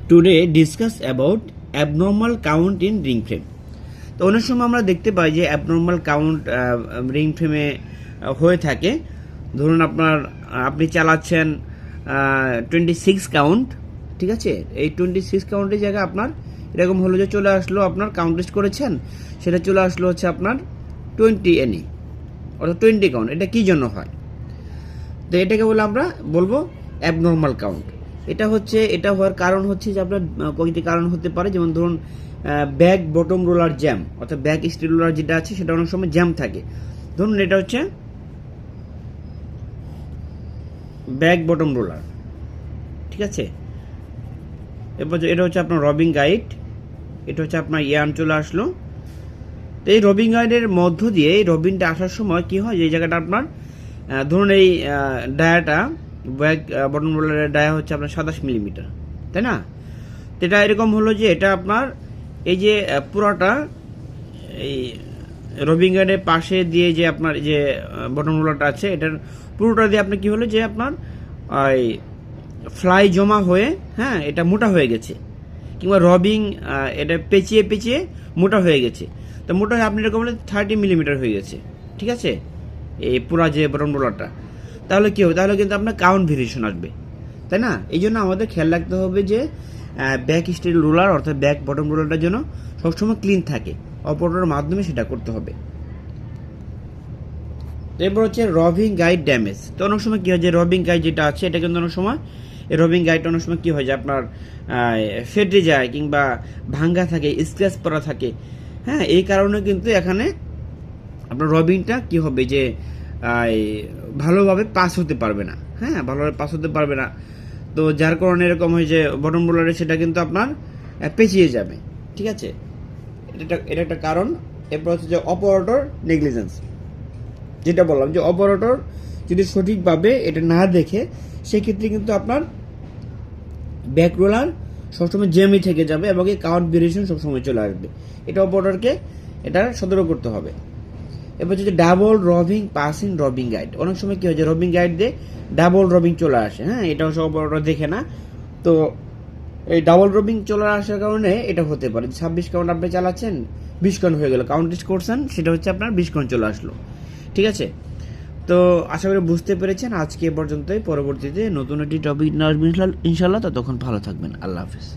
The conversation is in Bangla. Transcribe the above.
Today discuss about abnormal count in ring frame. তো অনেক সময় আমরা দেখতে পাই যে অ্যাবনর্মাল কাউন্ট রিং ফ্রেমে হয়ে থাকে। ধরুন আপনি চালাচ্ছেন 26 কাউন্ট, ঠিক আছে। এই 26 কাউন্টের জায়গায় আপনার এরকম হলো যে চলে আসলো, আপনার কাউন্ট লিস্ট করেছেন, সেটা চলে আসলো হচ্ছে আপনার 20 এনি, অর্থাৎ 20 কাউন্ট। এটা কী জন্য হয়? তো এটাকে বলে আমরা বলবো অ্যাবনর্মাল কাউন্ট। এটা হওয়ার কারণ হচ্ছে যে আপনার কয়েকটি কারণ হতে পারে। যেমন ধরুন ব্যাক বটম রোলার জ্যাম, অর্থাৎ ব্যাক স্টিল রোলার যেটা আছে সেটা অনেক সময় জ্যাম থাকে। ধরুন এটা হচ্ছে ব্যাক বটম রোলার, ঠিক আছে। এরপর এটা হচ্ছে আপনার রবিং গাইড, এটা হচ্ছে আপনার ইয়ার্ন চলে আসলো। তো এই রবিং গাইডের মধ্য দিয়ে এই রবিনটা আসার সময় কি হয়, যে জায়গাটা আপনার ধরুন এই ডায়াটা ব্যাক বটম রোলারের ডায়া হচ্ছে আপনার 27 মিলিমিটার, তাই না। তো এটা এরকম হলো যে এটা আপনার এই যে পুরোটা এই রবিং গাইডের পাশে দিয়ে যে আপনার যে বটম রোলারটা আছে, এটার পুরোটা দিয়ে আপনার কি হলো যে আপনার ওই ফ্লাই জমা হয়ে, হ্যাঁ, এটা মোটা হয়ে গেছে, কিংবা রবিং এটা পেঁচিয়ে পেঁচিয়ে মোটা হয়ে গেছে। তো মোটা হয়ে আপনি এরকম বলে 30 মিলিমিটার হয়ে গেছে, ঠিক আছে, এই পুরা যে বটম রোলারটা। তাহলে কী হবে? তাহলে কিন্তু আপনার কাউন্ট ভেরিয়েশন আসবে, তাই না। এই জন্য আমাদের খেয়াল রাখতে হবে যে ব্যাক স্টিল রোলার অর্থাৎ ব্যাক বটম রোলারটার জন্য সবসময় ক্লিন থাকে, অপারেটরের মাধ্যমে সেটা করতে হবে। এরপর হচ্ছে রবিং গাইড ড্যামেজ। তো অনেক সময় কী হয় যে রবিং গাইড যেটা আছে এটা কিন্তু অনেক সময় এই রবিং গাইডটা অনেক সময় কী হয় যে আপনার ফেটে যায় কিংবা ভাঙ্গা থাকে, স্ক্র্যাচ পড়া থাকে, হ্যাঁ। এই কারণে কিন্তু এখানে আপনার রবিংটা কী হবে যে ভালোভাবে পাস হতে পারবে না, হ্যাঁ, ভালোভাবে পাস হতে পারবে না। তো যার কারণে এরকম হয় যে বটম রোলারে সেটা কিন্তু আপনার পেঁচিয়ে যাবে, ঠিক আছে। এটা একটা কারণ। এরপর হচ্ছে যে অপারেটর নেগলিজেন্স, যেটা বললাম যে অপারেটর যদি সঠিকভাবে এটা না দেখে সেক্ষেত্রে কিন্তু আপনার ব্যাক রোলার সবসময় জ্যামই থেকে যাবে এবং এই কাউন্ট ভেরিয়েশন সবসময় চলে আসবে। এটা অপারেটরকে এটা সতর্ক করতে হবে। এবার হচ্ছে ডাবল রবিং পাসিং রবিং গাইড। অনেক সময় কী হয় যে রবিং গাইড দিয়ে ডাবল রবিং চলে আসে, হ্যাঁ, এটা হচ্ছে অপারেটর দেখে না। তো এই ডাবল রবিং চলে আসার কারণে এটা হতে পারে 26 কাউন্ট আপনি চালাচ্ছেন, 20 কাউন্ট হয়ে গেল, কাউন্ট লিস্ট করছেন, সেটা হচ্ছে আপনার 20 কাউন্ট চলে আসলো, ঠিক আছে। তো আশা করি বুঝতে পেরেছেন। আজকে পর্যন্তই, পরবর্তীতে নতুন একটি টপিক নিয়ে আসবেন ইনশাল্লাহ। ততক্ষণ ভালো থাকবেন। আল্লাহ হাফিজ।